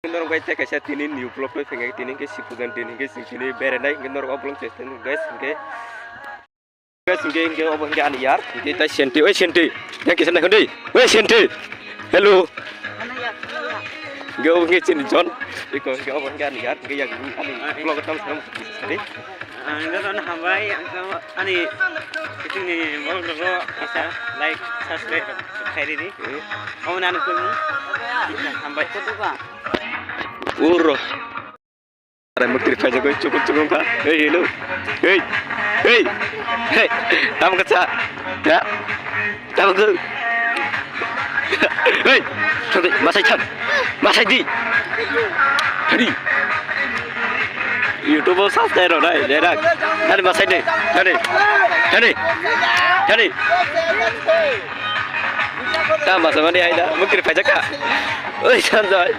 Gendor guys cek saya tinin new vlog tuh pengen tinin ke si pugan tinin ke sing sini berenai gendor oblong cek guys oke obong ke aniar kita senti yang kisah nak kau senti hello gue obong ke sini John iko ke obong ke aniar ke yang ani vlog ketemu sekarang tadi enggak tahu hambai ani itu nih mau dulu bisa like subscribe kayak ini mau nanya tuh hambai itu tuh pak Uro, ada mukti aja gue cukup pak. Hei lu, hei, kamu kecak, ya, kamu ke, hei, coba masai di, tadi, YouTube subscribe rồi đây đây, đây masai di, jadi, kamu masa mana ada mukti aja kak, oi santai.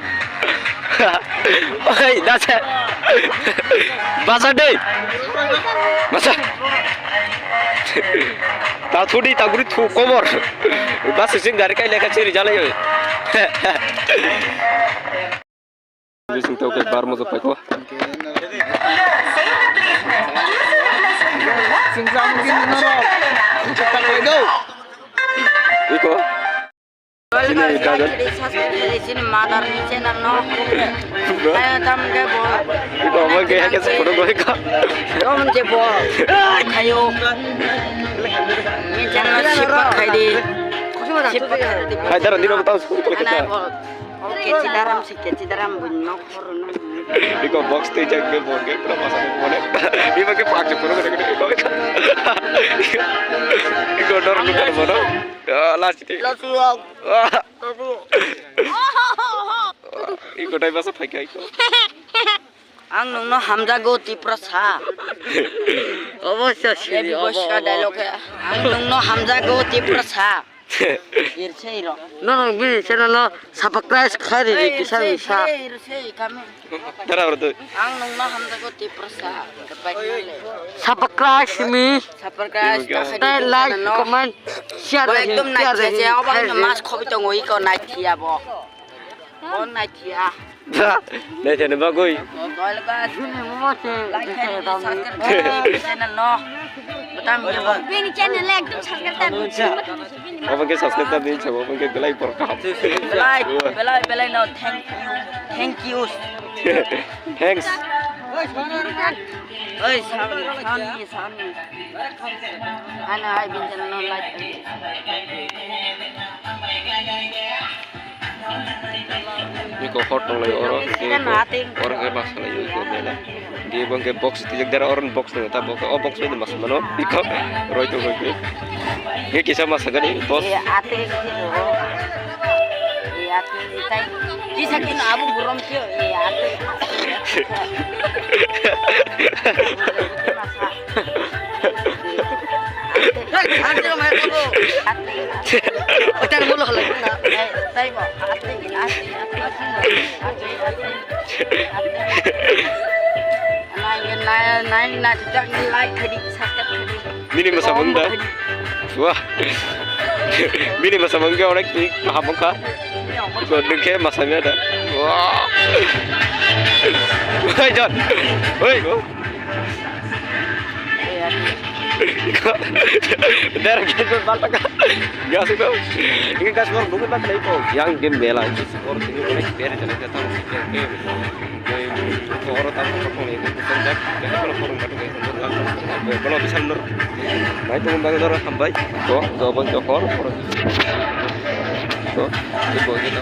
Oi, that's it. Masa deh. Masa. Tak thudi tak guri thu komor. Bas sing gari kai leka ciri jala yo. Ini sing tau ke bar mo pai ko. Sing sam gin no. Tak lagi go. Iko. Sini madar ni channel no. Ayo tam ke bo. Iko mo ke ke photo ko ka. Om je bo. Ayo. Ni channel siapa khai di. Siapa khai di. Hai daran dino tahu sekali kalau kita. Oke cidaram bunyi koron. Iko box te jag ke bo ke pra masa ko ne. Ini pakai pak photo ko iko. Iko dor lu kan bono. Last itu. Iko dai masa pakai iko. Ang nung no hamjago tiprasa. Obosya siri obosya dialog ya. Ang nung no hamjago tiprasa. Irseiro. No, gini channel no subscribe kari di kisah bisa. Irsei kami. Dara bertu. Ang nung no hamjago tiprasa. Subscribe mi. Subscribe like, comment, share. Ekdom naik cia obang mas khobi to ngoi ko naik cia bo. On naik cia. Đây thì nó bao gối. Gọi là ba like channel no. Betam ya bo. Ini channel like tu subscribe Apa ke subscribe tadi coba apa ke like por kap. Belai no thank you. Thanks. Oi sami. Ana hai bin channel no like. Ini kok hot oleh orang ke masalah itu bela. Dia bang ke box itu jadi orang box nih, tapi box itu mas mana? Iko roy itu gue. Ini kisah masa kan ini bos. Iya ate gitu. Iya ate kita kisah kita abu buram sih. Iya ate. Ate rumah itu. Udah mulu lagi. Tay bo ate. Nah, jangan like tadi subscribe. Ini masa bangga. Wah. Ini masa bangga orang ini paham kan? Iko dengke masanya ada. Wah. Woi John. Woi go. Darah gitu balak. Gas itu. Ini gas baru bukan tak lagi kok. Yang game bela itu skor ini oleh biar jalan jatuh game. Orang tahu apa ini tentang kalau forum baru guys kalau bisa nur. Baik pengembang orang hambai. Tuh, jawaban jokor. Tuh, itu gitu.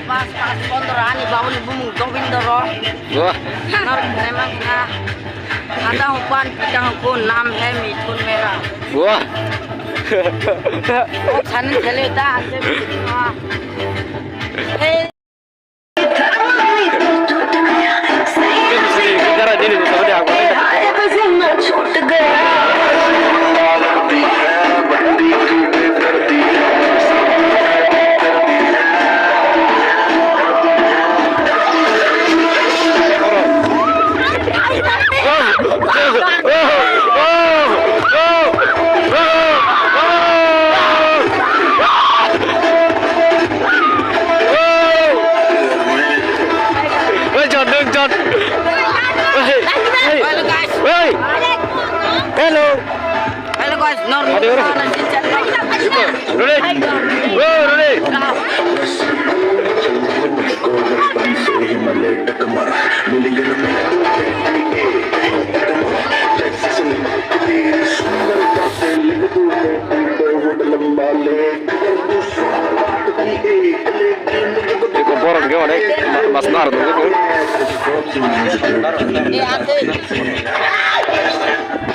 Pas kontrani bangun bumung Gobindoro. Wah. Memang ada hupan pitang pun nam hai mitun merah. Wah. Oh sana celita hey Ada orang. Ibu, Rudi. Oh, Rudi. Iko borong gimana? Mas Nar tuh gitu.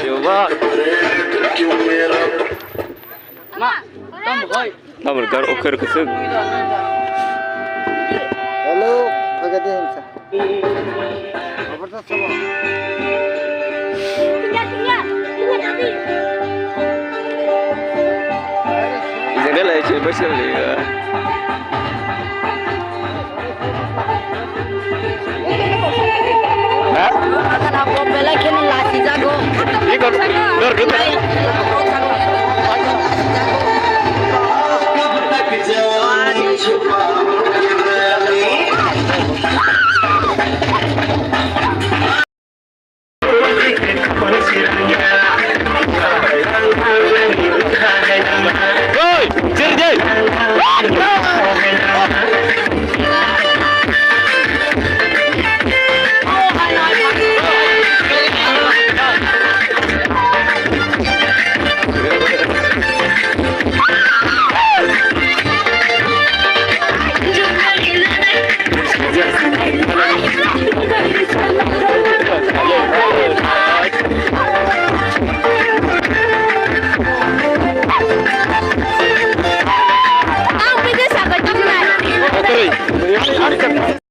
Coba. Mak, kamu koi. Namun gar oker kesuk. Hello, pagdating sa. Apa tu semua? Tinggal, tinggal. Tinggal tadi. Ini lah coba sih ya. Hah? Akan aku bela kini lagi jago. Ikut. Nur kita. Woi, Jirjay. Ang bilis ako, Jumar. Betul.